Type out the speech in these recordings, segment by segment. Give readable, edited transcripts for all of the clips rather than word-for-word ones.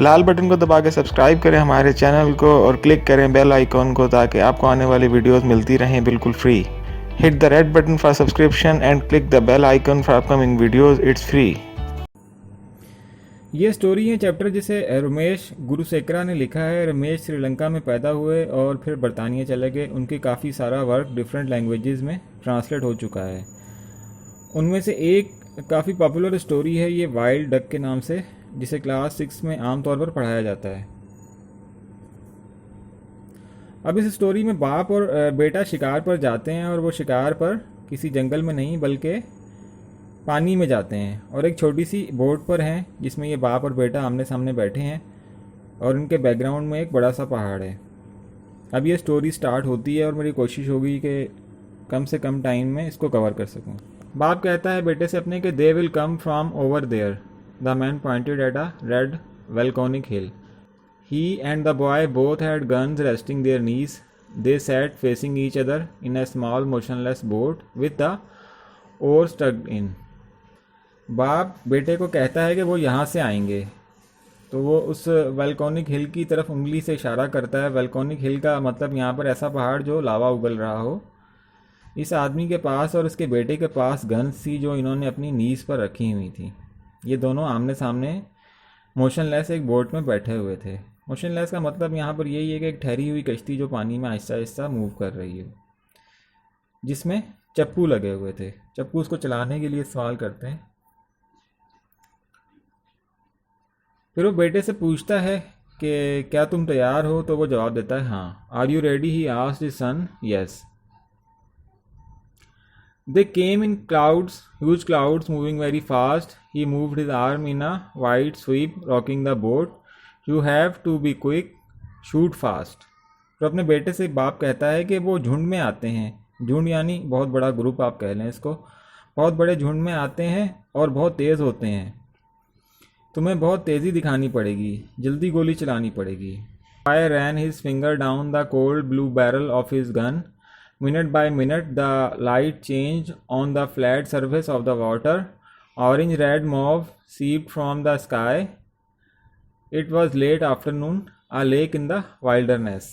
लाल button को दबा के सब्सक्राइब करें हमारे चैनल को और क्लिक करें बेल आइकॉन को ताकि आपको आने वाली वीडियोस मिलती रहें बिल्कुल free. Hit the red button for subscription and click the bell icon for upcoming videos, it's free. ये स्टोरी है चैप्टर जिसे रमेश गुरुसेकरा ने लिखा है। रमेश श्रीलंका में पैदा हुए और फिर बरतानिया चले गए। उनकी काफ़ी सारा वर्क डिफरेंट लैंग्वेजेस में ट्रांसलेट हो चुका है। उनमें से एक काफ़ी पॉपुलर स्टोरी है ये वाइल्ड डक के नाम से, जिसे क्लास 6 में आमतौर पर पढ़ाया जाता है। अब इस स्टोरी में बाप और बेटा शिकार पर जाते हैं और वो शिकार पर किसी जंगल में नहीं बल्कि पानी में जाते हैं और एक छोटी सी बोट पर हैं जिसमें ये बाप और बेटा आमने सामने बैठे हैं और उनके बैकग्राउंड में एक बड़ा सा पहाड़ है। अब ये स्टोरी स्टार्ट होती है और मेरी कोशिश होगी कि कम से कम टाइम में इसको कवर कर सकूं। बाप कहता है बेटे से अपने कि they will come from over there. The man pointed at a red volcanic hill. He and the boy both had guns resting their knees. They sat facing each other in a small motionless boat with the oar stuck in. बाप बेटे को कहता है कि वो यहाँ से आएंगे, तो वो उस वल्कोनिक हिल की तरफ उंगली से इशारा करता है। वल्कोनिक हिल का मतलब यहाँ पर ऐसा पहाड़ जो लावा उगल रहा हो। इस आदमी के पास और उसके बेटे के पास गन्स थी जो इन्होंने अपनी नीज पर रखी हुई थी। ये दोनों आमने सामने मोशनलेस एक बोट में बैठे हुए थे। मोशनलेस का मतलब यहाँ पर यही है कि एक ठहरी हुई कश्ती जो पानी में आहिस्ता आहिस्ता मूव कर रही है, जिसमें चप्पू लगे हुए थे। चप्पू उसको चलाने के लिए इस्तेमाल करते हैं। फिर वो बेटे से पूछता है कि क्या तुम तैयार हो, तो वो जवाब देता है हाँ। Are you ready, he asked his son. Yes. They came in clouds, huge clouds moving very fast. He moved his arm in a wide sweep, rocking the boat. You have to be quick, shoot fast. तो अपने बेटे से बाप कहता है कि वो झुंड में आते हैं। झुंड यानी बहुत बड़ा ग्रुप आप कह लें इसको। बहुत बड़े झुंड में आते हैं और बहुत तेज़ होते हैं। तुम्हें बहुत तेज़ी दिखानी पड़ेगी, जल्दी गोली चलानी पड़ेगी। I ran his finger down the cold blue barrel of his gun. Minute by minute, the light changed on the flat surface of the water. Orange-red mauve seeped from the sky. It was late afternoon. A lake in the wilderness.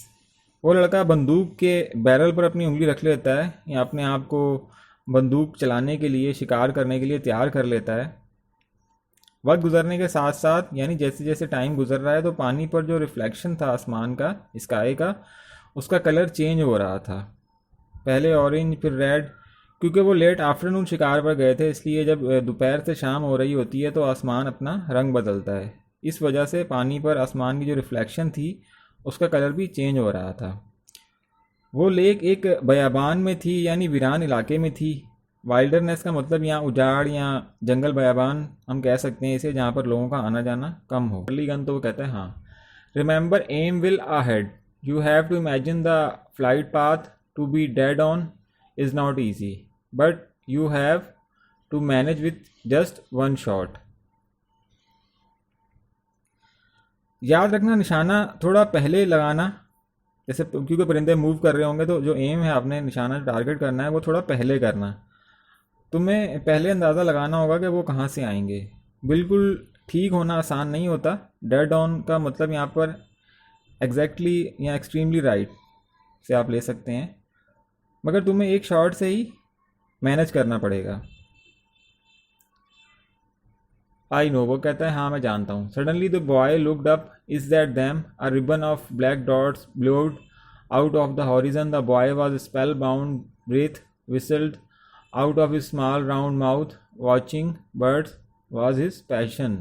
वो लड़का बंदूक के barrel पर अपनी उंगली रख लेता है या अपने आप को बंदूक चलाने के लिए, शिकार करने के लिए तैयार कर लेता है। वक्त गुजरने के साथ साथ, यानी जैसे जैसे टाइम गुजर रहा है, तो पानी पर जो रिफ्लेक्शन था आसमान का, स्काई का, उसका कलर चेंज हो रहा था। पहले ऑरेंज, फिर रेड। क्योंकि वो लेट आफ्टरनून शिकार पर गए थे, इसलिए जब दोपहर से शाम हो रही होती है तो आसमान अपना रंग बदलता है। इस वजह से पानी पर आसमान की जो रिफ्लेक्शन थी उसका कलर भी चेंज हो रहा था। वो लेक एक बयाबान में थी, यानी वीरान इलाके में थी। वाइल्डरनेस का मतलब यहाँ उजाड़ या जंगल, बयाबान हम कह सकते हैं इसे, जहाँ पर लोगों का आना जाना कम हो। अर्ली गन तो वो कहता है हाँ। Remember aim well ahead, you have to imagine the flight path. To be dead on is not easy, but you have to manage with just one shot. याद रखना निशाना थोड़ा पहले लगाना, जैसे क्योंकि परिंदे मूव कर रहे होंगे तो जो एम है आपने निशाना टारगेट करना है वो थोड़ा पहले करना। तुम्हें पहले अंदाज़ा लगाना होगा कि वो कहाँ से आएंगे। बिल्कुल ठीक होना आसान नहीं होता। डेड ऑन का मतलब यहाँ पर एग्जैक्टली या एक्सट्रीमली राइट से आप ले सकते हैं, मगर तुम्हें एक शॉट से ही मैनेज करना पड़ेगा। आई नो, वो कहता है हाँ मैं जानता हूँ। Suddenly the boy looked up, is that them? A ribbon of black dots blowed out of the horizon. The boy was spellbound, breath whistled out of his small round mouth. Watching birds was his passion.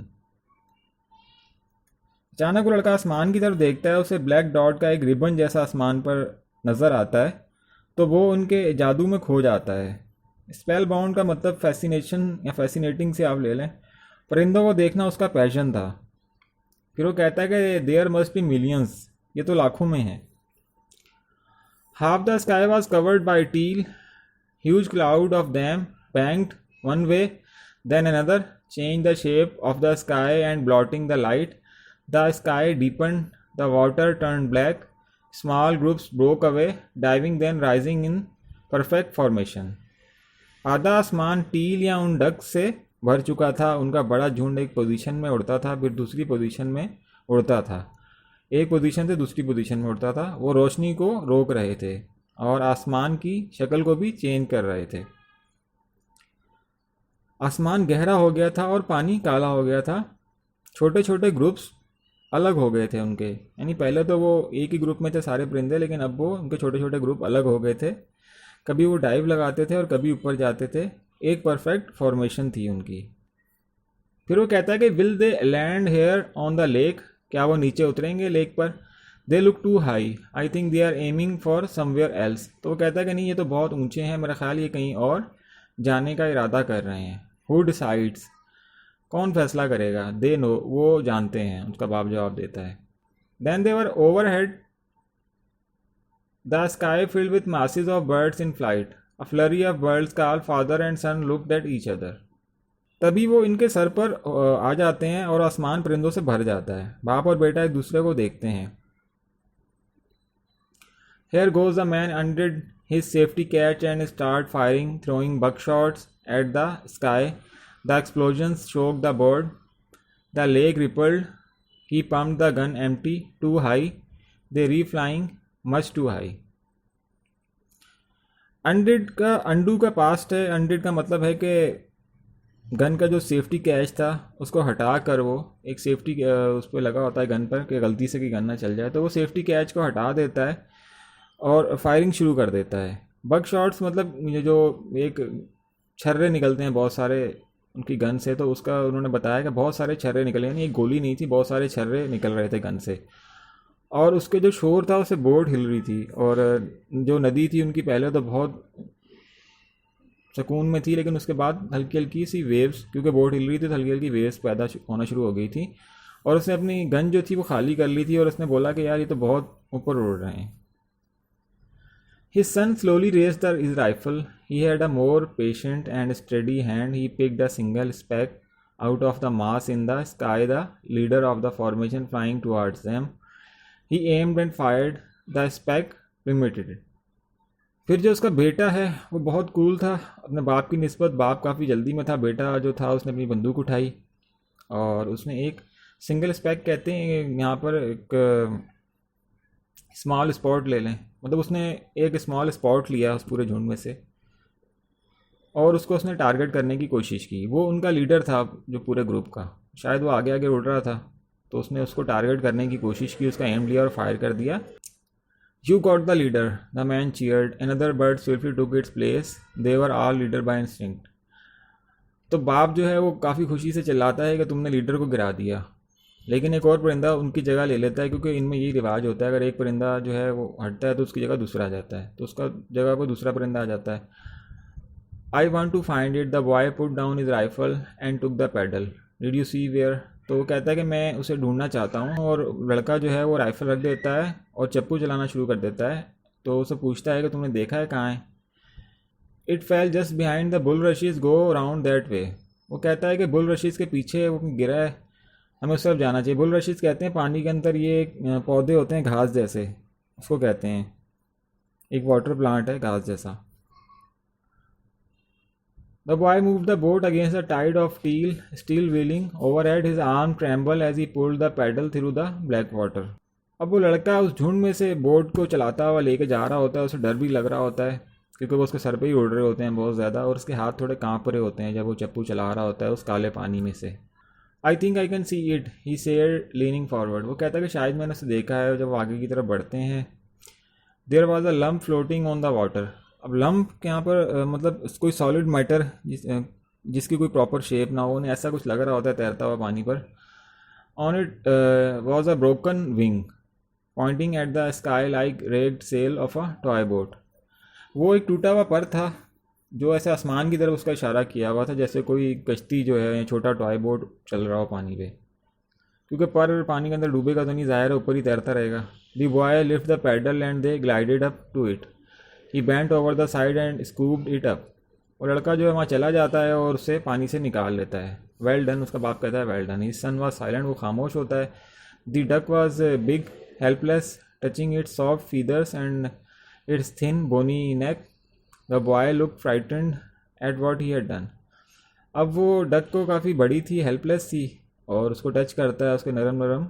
अचानक वो लड़का आसमान की तरफ देखता है, उसे black dot का एक रिबन जैसा आसमान पर नज़र आता है, तो वो उनके जादू में खो जाता है। स्पेल बाउंड का मतलब फैसिनेशन या फैसिनेटिंग से आप ले लें। परिंदों को देखना उसका पैशन था। फिर वो कहता है कि देयर मस्ट बी मिलियंस, ये तो लाखों में है। Half the sky was covered by teal, huge cloud of them banked one way then another, change the shape of the sky and blotting the light. The sky deepen, the water turn black. Small groups broke away, diving then rising in perfect formation. आधा आसमान till या उन ducks से भर चुका था। उनका बड़ा झुंड एक पोजीशन में उड़ता था, फिर दूसरी पोजीशन में उड़ता था, एक पोजीशन से दूसरी पोजीशन में उड़ता था। वो रोशनी को रोक रहे थे और आसमान की शक्ल को भी चेंज कर रहे थे। आसमान गहरा हो गया था और पानी काला हो गया था। छोटे छोटे ग्रुप्स अलग हो गए थे उनके, यानी पहले तो वो एक ही ग्रुप में थे सारे परिंदे, लेकिन अब वो उनके छोटे छोटे ग्रुप अलग हो गए थे। कभी वो डाइव लगाते थे और कभी ऊपर जाते थे। एक परफेक्ट फॉर्मेशन थी उनकी। फिर वो कहता है कि will they land here on the lake, क्या वो नीचे उतरेंगे लेक पर? They look too high, I think they are aiming for somewhere else. तो वो कहता है कि नहीं, ये तो बहुत ऊंचे हैं, मेरा ख्याल ये कहीं और जाने का इरादा कर रहे हैं। हु डिसाइड्स, कौन फैसला करेगा? दे नो, वो जानते हैं, उसका बाप जवाब देता है। Then they were overhead the sky filled with masses of birds in flight, a flurry of birds called father and son looked at each other. तभी वो इनके सर पर आ जाते हैं और आसमान परिंदों से भर जाता है। बाप और बेटा एक दूसरे को देखते हैं। Here goes the man undid his safety catch and start firing, throwing buckshots at the sky. The explosions shook the board. The lake rippled. He pumped the gun empty, too high. They re-flying much too high. अनडिड का undo का past है। अनडिड का मतलब है कि gun का जो safety catch था उसको हटा कर, वो एक सेफ्टी उस पर लगा होता है गन पर कि गलती से कि गन ना चल जाए, तो वो सेफ्टी कैच को हटा देता है और फायरिंग शुरू कर देता है। बग शॉट्स मतलब ये जो एक छर्रे निकलते हैं बहुत सारे उनकी गन से, तो उसका उन्होंने बताया कि बहुत सारे छर्रे निकले, यानी एक गोली नहीं थी, बहुत सारे छर्रे निकल रहे थे गन से। और उसके जो शोर था उससे बोट हिल रही थी। और जो नदी थी उनकी पहले तो बहुत सुकून में थी, लेकिन उसके बाद हल्की हल्की सी वेव्स, क्योंकि बोट हिल रही थी तो हल्की हल्की वेव्स पैदा होना शुरू हो गई थी। और उसने अपनी गन जो थी वो खाली कर ली थी और उसने बोला कि यार ये तो बहुत ऊपर उड़ रहे हैं। His son slowly raised his rifle. He had a more patient and steady hand. He picked a single speck out of the mass in the sky, the leader of the formation flying towards them. He aimed and fired. The speck plummeted. फिर जो उसका बेटा है वो बहुत cool था अपने बाप की निस्बत। बाप काफ़ी जल्दी में था, बेटा जो था उसने अपनी बंदूक उठाई और उसने एक सिंगल स्पेक, कहते हैं यहाँ पर एक स्मॉल स्पॉट ले लें, मतलब उसने एक स्मॉल स्पॉट लिया उस पूरे झुंड में से और उसको उसने टारगेट करने की कोशिश की। वो उनका लीडर था जो पूरे ग्रुप का, शायद वो आगे आगे उड़ रहा था, तो उसने उसको टारगेट करने की कोशिश की, उसका एम लिया और फायर कर दिया। You got the leader, the man cheered, another bird swiftly took its place, they were all leader by instinct. तो बाप जो है वो काफ़ी खुशी से चिल्लाता है कि तुमने लीडर को गिरा दिया, लेकिन एक और परिंदा उनकी जगह ले लेता है, क्योंकि इनमें यही रिवाज होता है, अगर एक परिंदा जो है वो हटता है तो उसकी जगह दूसरा आ जाता है, तो उसका जगह को दूसरा परिंदा आ जाता है। I want to find it, the boy put down his rifle and took the paddle, did you see where. तो वो कहता है कि मैं उसे ढूंढना चाहता हूँ, और लड़का जो है वो राइफल रख देता है और चप्पू चलाना शुरू कर देता है। तो उसे पूछता है कि तुमने देखा है कहाँ है। It fell just behind the bulrushes, go round that way. वो कहता है कि बुल रशीज के पीछे वो गिरा है, हमें उस तरफ जाना चाहिए। बुल रशीज कहते हैं पानी के अंदर ये पौधे होते हैं घास जैसे, उसको कहते हैं, एक वाटर प्लांट है घास जैसा। The boy move the boat against the tide of steel wheeling overhead, his arm tremble as he pulled the paddle through the black water. अब वो लड़का उस झुंड में से बोट को चलाता हुआ लेके जा रहा होता है, उसे डर भी लग रहा होता है क्योंकि वो उसके सर पे ही उड़ रहे होते हैं बहुत ज़्यादा, और उसके हाथ थोड़े काँप रहे होते हैं जब वो चप्पू चला रहा होता है उस काले पानी में से। I think I can see it, he said leaning forward. वो कहता है कि शायद मैंने उसे देखा है। जब वो आगे की तरफ बढ़ते हैं, there was a lump floating on the water. अब लम्प यहाँ पर मतलब कोई सॉलिड मैटर जिसकी कोई प्रॉपर शेप ना हो, उन्हें ऐसा कुछ लग रहा होता है तैरता हुआ पानी पर। On it was a broken wing pointing at the sky like ragged sail of a toy boat. वो एक टूटा हुआ पर था जो ऐसे आसमान की तरफ उसका इशारा किया हुआ था, जैसे कोई कश्ती जो है छोटा टॉय बोट चल रहा हो पानी पे, क्योंकि पर पानी के अंदर डूबेगा तो नहीं, ज़ाहिर है ऊपर ही तैरता रहेगा। The boy lift the paddle and they glided up to it, he bent over the side and scooped it up. और लड़का जो है वहाँ चला जाता है और उसे पानी से निकाल लेता है। वेल डन, उसका बाप कहता है well done. His son was silent, वो खामोश होता है। The duck was big helpless touching its soft feathers and its thin bony neck. The boy look frightened at what he had done. अब वो डक को काफ़ी बड़ी थी, हेल्पलेस थी, और उसको टच करता है उसके नरम नरम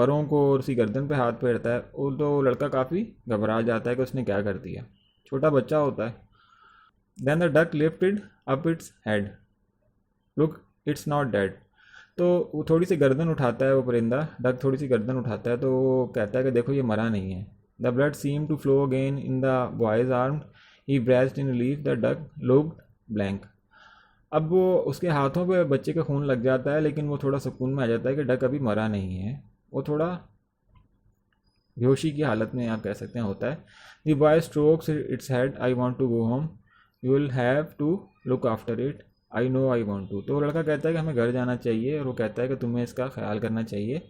परों को और उसकी गर्दन पे हाथ फेरता है, वो तो लड़का काफ़ी घबरा जाता है कि उसने क्या कर दिया, छोटा बच्चा होता है। Then the duck lifted up its head, look it's not dead. तो वो थोड़ी सी गर्दन उठाता है, वो परिंदा डक थोड़ी सी गर्दन उठाता है, तो वो कहता है कि देखो ये मरा नहीं है। The blood seem to flow again in the boy's arm, he braced in relief, the duck looked blank. अब वो उसके हाथों पे बच्चे का खून लग जाता है, लेकिन वो थोड़ा सुकून में आ जाता है कि डक अभी मरा नहीं है, वो थोड़ा बेहोशी की हालत में आप कह सकते हैं होता है। The boy strokes its head, I want to go home, you will have to look after it, I know I want to. तो लड़का कहता है कि हमें घर जाना चाहिए, और वो कहता है कि तुम्हें इसका ख्याल करना चाहिए।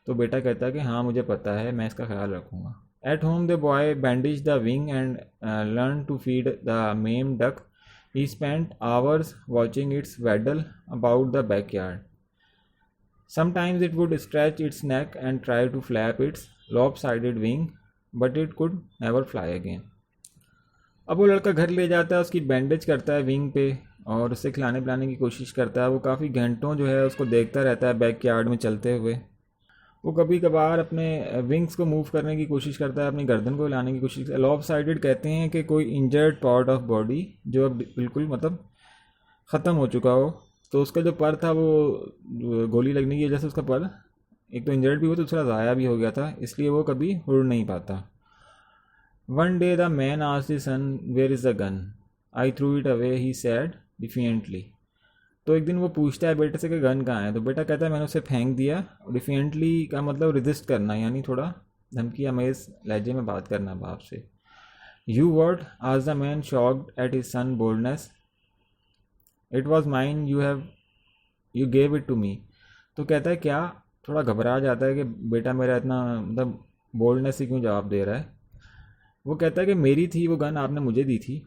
तो बेटा कहता है कि हाँ मुझे पता है, मैं इसका ख्याल रखूँगा। At home the boy bandage the wing and learn to feed the lame duck, he spent hours watching its waddle about the backyard. Sometimes it would stretch its neck and try to flap its lopsided wing, but it could never fly again. अब वो लड़का घर ले जाता है, उसकी bandage करता है विंग पे, और उसे खिलाने पिलाने की कोशिश करता है। वो काफ़ी घंटों जो है उसको देखता रहता है बैकयार्ड में चलते हुए। वो कभी कभार अपने विंग्स को मूव करने की कोशिश करता है, अपनी गर्दन को हिलाने की कोशिश करता है। लॉप साइडेड कहते हैं कि कोई इंजर्ड पार्ट ऑफ बॉडी जो अब बिल्कुल मतलब ख़त्म हो चुका हो। तो उसका जो पर था वो गोली लगने की वजह से उसका पर एक तो इंजर्ड भी हुआ, तो दूसरा ज़ाया भी हो गया था, इसलिए वो कभी उड़ नहीं पाता। One day the man asked his son where is the gun, I threw it away, he said defiantly. तो एक दिन वो पूछता है बेटे से कि गन कहाँ है, तो बेटा कहता है मैंने उसे फेंक दिया। डिफिएंटली का मतलब रिजिस्ट करना, यानी थोड़ा धमकी अमेज लहजे में बात करना बाप से। यू वॉट आज the man shocked at his son boldness, it was mine, you gave it to me. तो कहता है क्या, थोड़ा घबरा जाता है कि बेटा मेरा इतना मतलब बोल्डनेस से क्यों जवाब दे रहा है। वो कहता है कि मेरी थी वो गन, आपने मुझे दी थी।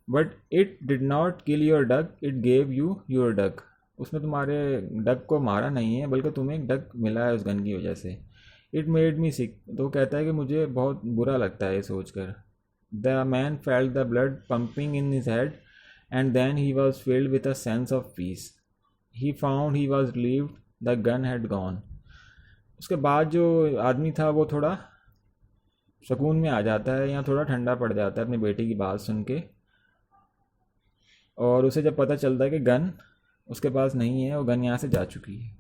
But it did not kill your duck, it gave you your duck. उसने तुम्हारे डक को मारा नहीं है, बल्कि तुम्हें एक डक मिला है उस गन की वजह से। इट मेड मी सिक, तो कहता है कि मुझे बहुत बुरा लगता है ये सोचकर। The man felt the blood pumping in his head, and then he was filled with a sense of peace, he found he was relieved, the gun had gone. उसके बाद जो आदमी था वो थोड़ा सुकून में आ जाता है, या थोड़ा ठंडा पड़ जाता है अपनी बेटी की बात सुन के। और उसे जब पता चलता है कि गन उसके पास नहीं है, वो गन यहाँ से जा चुकी है।